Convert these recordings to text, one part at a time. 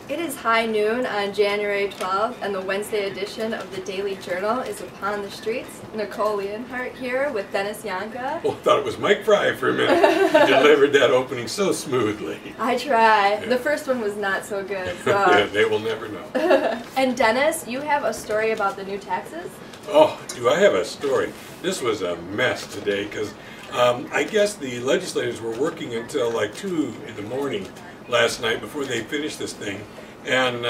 It is high noon on January 12th, and the Wednesday edition of the Daily Journal is upon the streets. Nicole and here with Dennis Yanka. Well, I thought it was Mike Fry for a minute. He delivered that opening so smoothly. I try. Yeah. The first one was not so good. So. Yeah, they will never know. And Dennis, you have a story about the new taxes? Oh, do I have a story? This was a mess today because I guess the legislators were working until like 2 in the morning last night before they finished this thing. And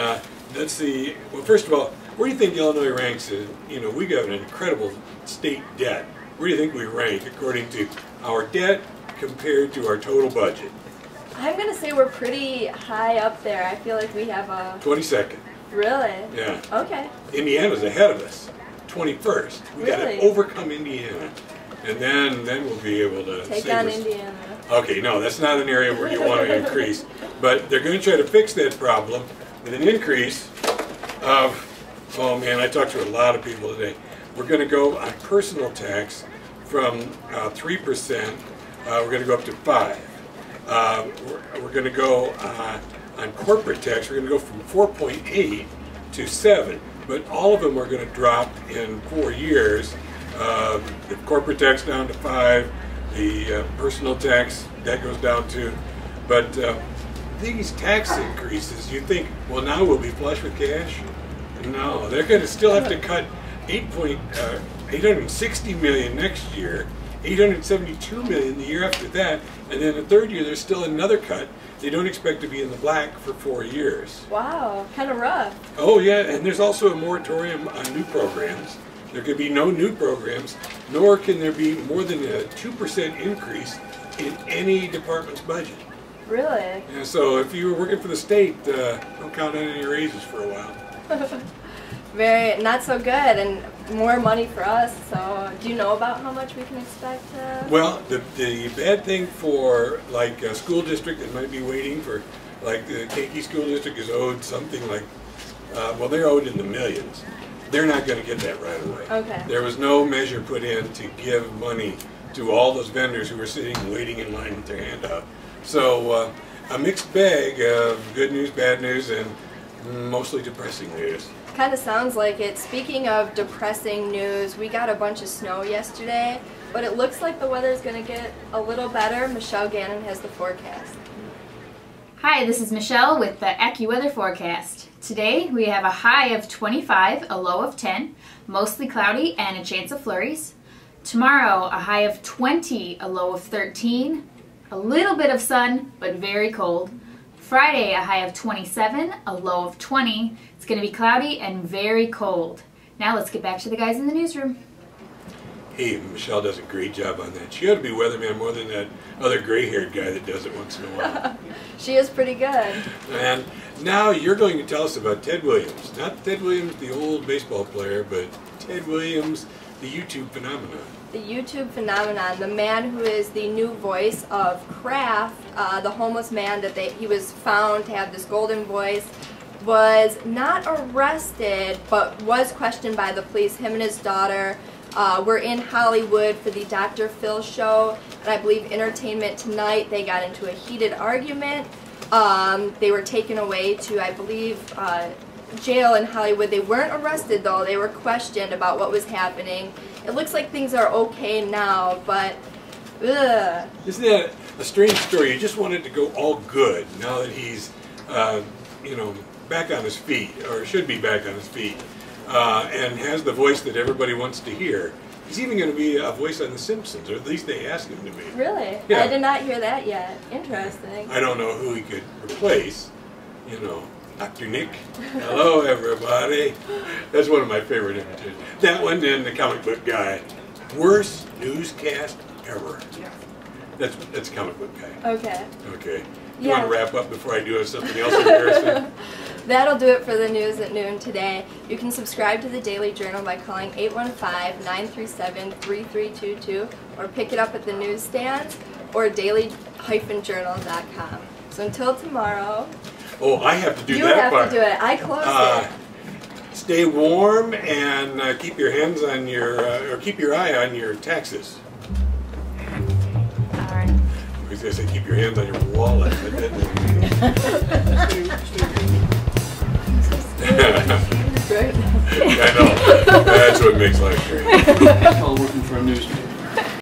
let's see, well, first of all, where do you think Illinois ranks in, we got an incredible state debt. Where do you think we rank according to our debt compared to our total budget? I'm going to say we're pretty high up there. I feel like we have a... 22nd. Really? Yeah. Okay. Indiana's ahead of us. 21st. We got to overcome Indiana. And then we'll be able to take on Indiana. Okay, no, that's not an area where you want to increase. But they're going to try to fix that problem with an increase of, oh man, I talked to a lot of people today. We're going to go on personal tax from 3%, we're going to go up to 5%. We're going to go on corporate tax, we're going to go from 4.8 to 7%. But all of them are going to drop in 4 years. The corporate tax down to 5%, the personal tax, that goes down too. But these tax increases, you think, well, now we'll be flush with cash? No, they're going to still have to cut 860 million next year, 872 million the year after that, and then the third year there's still another cut. They don't expect to be in the black for 4 years. Wow, kind of rough. Oh yeah, and there's also a moratorium on new programs. There could be no new programs, nor can there be more than a 2% increase in any department's budget. Really? Yeah, so if you were working for the state, don't count on any raises for a while. Very, not so good, and more money for us, so do you know about how much we can expect? Well, the bad thing for like a school district that might be waiting for, like the Kankakee School District is owed something like, well, they're owed in the millions. They're not going to get that right away. Okay. There was no measure put in to give money to all those vendors who were sitting and waiting in line with their hand out. So a mixed bag of good news, bad news, and mostly depressing news. Kind of sounds like it. Speaking of depressing news, we got a bunch of snow yesterday, but it looks like the weather's going to get a little better. Michelle Gannon has the forecast. Hi, this is Michelle with the AccuWeather forecast. Today we have a high of 25, a low of 10, mostly cloudy and a chance of flurries. Tomorrow a high of 20, a low of 13, a little bit of sun but very cold. Friday a high of 27, a low of 20. It's going to be cloudy and very cold. Now let's get back to the guys in the newsroom. Hey, Michelle does a great job on that. She ought to be weatherman more than that other gray-haired guy that does it once in a while. She is pretty good. And now you're going to tell us about Ted Williams. Not Ted Williams, the old baseball player, but Ted Williams, the YouTube phenomenon. The YouTube phenomenon, the man who is the new voice of Kraft, the homeless man that he was found to have this golden voice, was not arrested but was questioned by the police. Him and his daughter were in Hollywood for the Dr. Phil show, and I believe Entertainment Tonight. They got into a heated argument. They were taken away to, I believe, jail in Hollywood. They weren't arrested though. They were questioned about what was happening. It looks like things are okay now, but ugh. Isn't that a strange story? You just wanted to go all good now that he's, back on his feet, or should be back on his feet, and has the voice that everybody wants to hear. He's even going to be a voice on The Simpsons, or at least they asked him to be. Really? Yeah. I did not hear that yet. Interesting. I don't know who he could replace, Dr. Nick. Hello, everybody. That's one of my favorite imitations. That one and the comic book guy. Worst newscast ever. That's comic book guy. Okay. Okay. You want to wrap up before I do something else embarrassing? That'll do it for the news at noon today. You can subscribe to the Daily Journal by calling 815-937-3322 or pick it up at the newsstands or daily-journal.com. So until tomorrow... Oh, I have to do that part. You have to do it. I closed it. Stay warm and keep your hands on your, or keep your eye on your taxes. All right. I was going to say keep your hands on your wallet. But then, I know. That's what makes life great. While working for a newspaper.